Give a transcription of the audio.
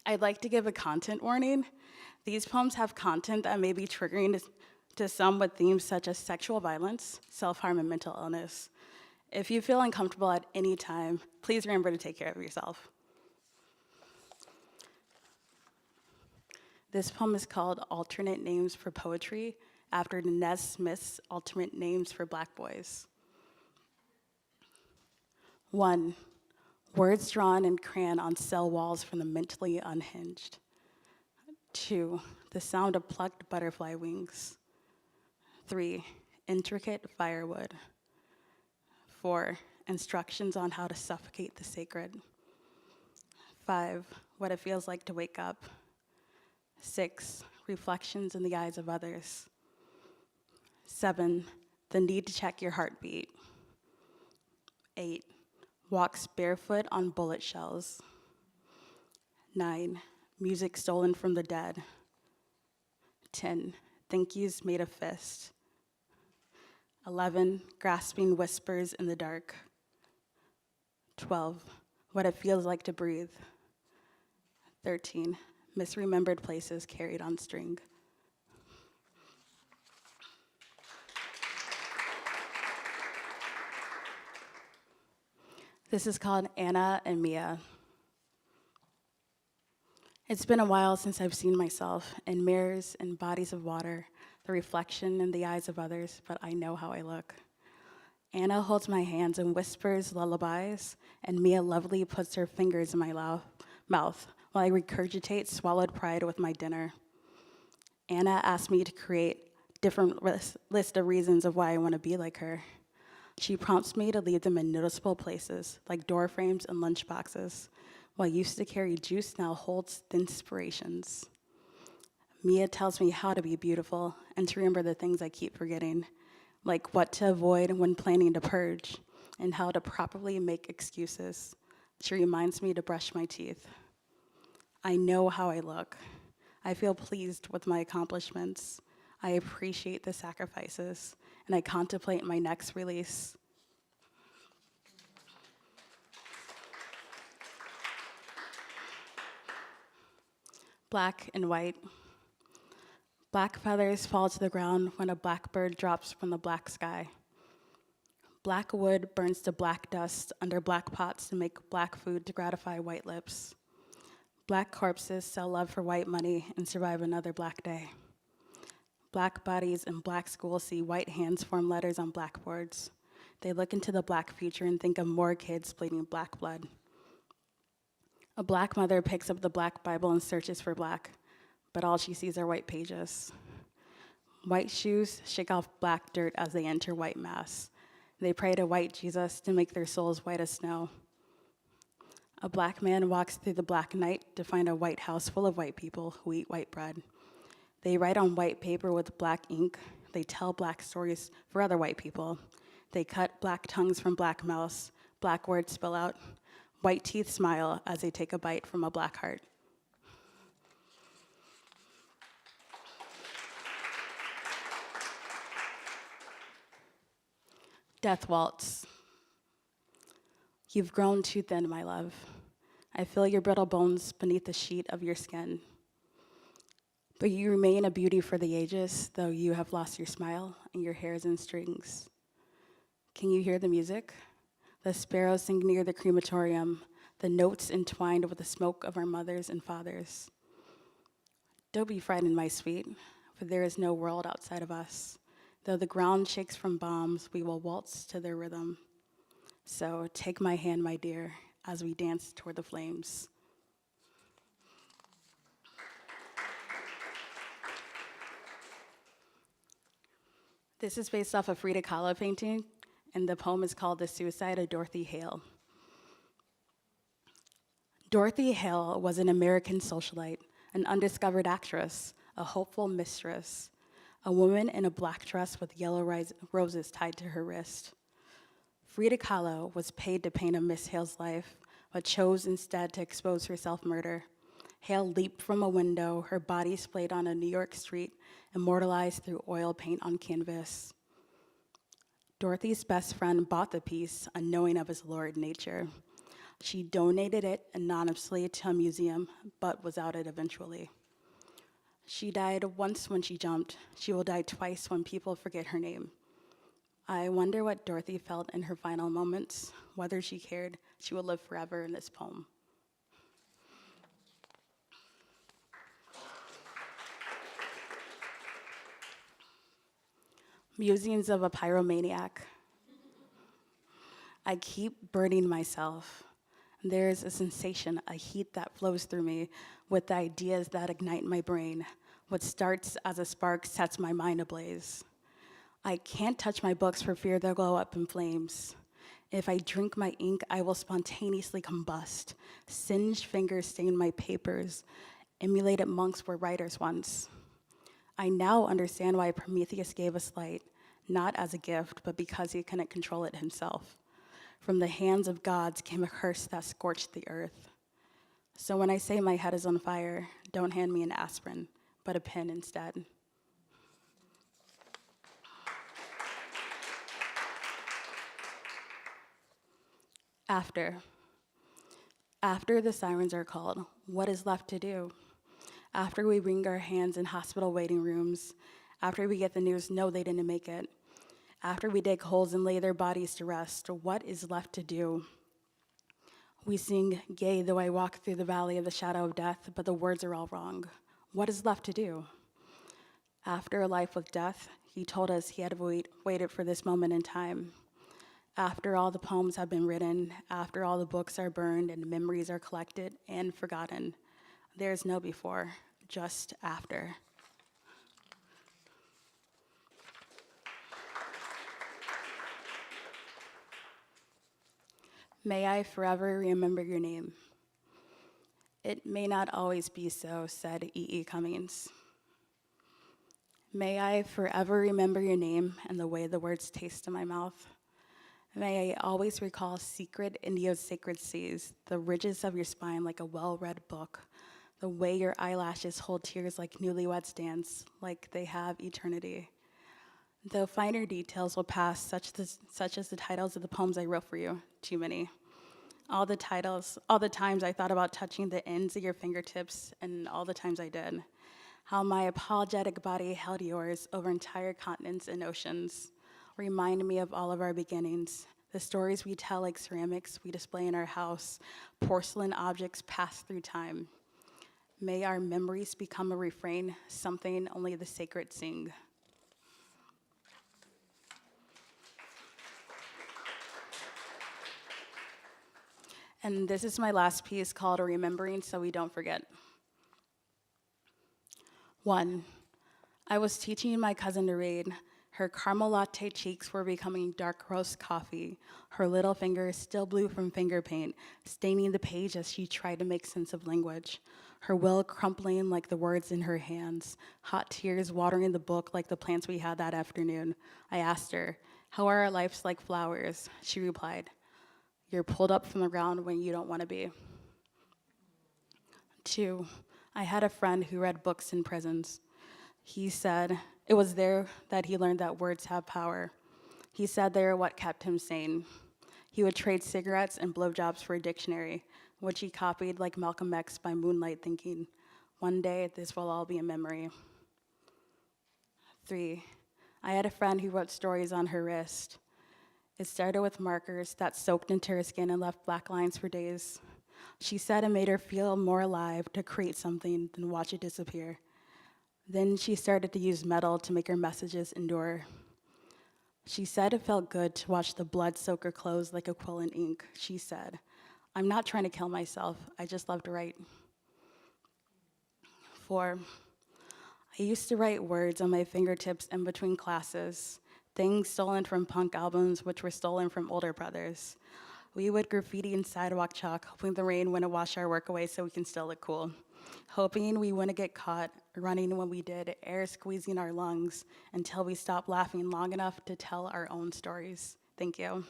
I'd like to give a content warning. These poems have content that may be triggering to some with themes such as sexual violence, self-harm, and mental illness. If you feel uncomfortable at any time, please remember to take care of yourself. This poem is called Alternate Names for Poetry, after Nez Smith's alternate names for Black boys. 1. Words drawn in crayon on cell walls from the mentally unhinged. 2. The sound of plucked butterfly wings. 3. Intricate firewood. 4. Instructions on how to suffocate the sacred. 5. What it feels like to wake up. 6. Reflections in the eyes of others. 7. The need to check your heartbeat. 8. Walks barefoot on bullet shells. 9. Music stolen from the dead. 10. Thank yous made of fist. 11. Grasping whispers in the dark. 12. What it feels like to breathe. 13. Misremembered places carried on string. This is called Anna and Mia. It's been a while since I've seen myself in mirrors and bodies of water, the reflection in the eyes of others, but I know how I look. Anna holds my hands and whispers lullabies, and Mia lovely puts her fingers in my mouth while I regurgitate swallowed pride with my dinner. Anna asked me to create different list of reasons of why I want to be like her. She prompts me to leave them in noticeable places, like door frames and lunch boxes. What used to carry juice now holds the inspirations. Mia tells me how to be beautiful and to remember the things I keep forgetting, like what to avoid when planning to purge and how to properly make excuses. She reminds me to brush my teeth. I know how I look. I feel pleased with my accomplishments. I appreciate the sacrifices, and I contemplate my next release. Black and white. Black feathers fall to the ground when a blackbird drops from the black sky. Black wood burns to black dust under black pots to make black food to gratify white lips. Black corpses sell love for white money and survive another black day. Black bodies in black schools see white hands form letters on blackboards. They look into the black future and think of more kids bleeding black blood. A black mother picks up the black Bible and searches for black, but all she sees are white pages. White shoes shake off black dirt as they enter white mass. They pray to white Jesus to make their souls white as snow. A black man walks through the black night to find a white house full of white people who eat white bread. They write on white paper with black ink. They tell black stories for other white people. They cut black tongues from black mouths. Black words spill out. White teeth smile as they take a bite from a black heart. Death waltz. You've grown too thin, my love. I feel your brittle bones beneath the sheet of your skin. But you remain a beauty for the ages, though you have lost your smile and your hair is in strings. Can you hear the music? The sparrows sing near the crematorium, the notes entwined with the smoke of our mothers and fathers. Don't be frightened, my sweet, for there is no world outside of us. Though the ground shakes from bombs, we will waltz to their rhythm. So take my hand, my dear, as we dance toward the flames. This is based off a Frida Kahlo painting, and the poem is called The Suicide of Dorothy Hale. Dorothy Hale was an American socialite, an undiscovered actress, a hopeful mistress, a woman in a black dress with yellow roses tied to her wrist. Frida Kahlo was paid to paint a Miss Hale's life, but chose instead to expose her self-murder. Hale leaped from a window, her body splayed on a New York street, immortalized through oil paint on canvas. Dorothy's best friend bought the piece, unknowing of his lurid nature. She donated it anonymously to a museum, but was outed eventually. She died once when she jumped. She will die twice when people forget her name. I wonder what Dorothy felt in her final moments, whether she cared. She will live forever in this poem. Musings of a pyromaniac. I keep burning myself. There's a sensation, a heat that flows through me with the ideas that ignite my brain. What starts as a spark sets my mind ablaze. I can't touch my books for fear they'll go up in flames. If I drink my ink, I will spontaneously combust. Singed fingers stain my papers. Emulated monks were writers once. I now understand why Prometheus gave us light, not as a gift, but because he couldn't control it himself. From the hands of gods came a curse that scorched the earth. So when I say my head is on fire, don't hand me an aspirin, but a pen instead. After the sirens are called, what is left to do? After we wring our hands in hospital waiting rooms, after we get the news, no, they didn't make it, after we dig holes and lay their bodies to rest, what is left to do? We sing, "Yea, though I walk through the valley of the shadow of death," but the words are all wrong. What is left to do? After a life with death, he told us he had waited for this moment in time. After all the poems have been written, after all the books are burned and memories are collected and forgotten, there's no before, just after. May I forever remember your name. It may not always be so, said E.E. Cummings. May I forever remember your name and the way the words taste in my mouth. May I always recall secret sacred seas, the ridges of your spine like a well-read book, the way your eyelashes hold tears like newlyweds dance, like they have eternity. Though finer details will pass, such as the titles of the poems I wrote for you, too many. All the times I thought about touching the ends of your fingertips, and all the times I did. How my apologetic body held yours over entire continents and oceans. Remind me of all of our beginnings, the stories we tell like ceramics we display in our house, porcelain objects pass through time. May our memories become a refrain, something only the sacred sing. And this is my last piece called Remembering So We Don't Forget. 1. I was teaching my cousin to read. Her caramel latte cheeks were becoming dark roast coffee. Her little fingers still blue from finger paint, staining the page as she tried to make sense of language. Her will crumpling like the words in her hands, hot tears watering the book like the plants we had that afternoon. I asked her, "How are our lives like flowers?" She replied, "You're pulled up from the ground when you don't want to be." 2. I had a friend who read books in prisons. He said it was there that he learned that words have power. He said they are what kept him sane. He would trade cigarettes and blowjobs for a dictionary, which he copied like Malcolm X by moonlight thinking, one day this will all be a memory. 3. I had a friend who wrote stories on her wrist. It started with markers that soaked into her skin and left black lines for days. She said it made her feel more alive to create something than watch it disappear. Then she started to use metal to make her messages endure. She said it felt good to watch the blood soak her clothes like a quill in ink. She said, "I'm not trying to kill myself, I just love to write." 4. I used to write words on my fingertips in between classes, things stolen from punk albums which were stolen from older brothers. We would graffiti in sidewalk chalk, hoping the rain wouldn't wash our work away so we can still look cool. Hoping we wouldn't get caught, running when we did, air squeezing our lungs, until we stopped laughing long enough to tell our own stories. Thank you.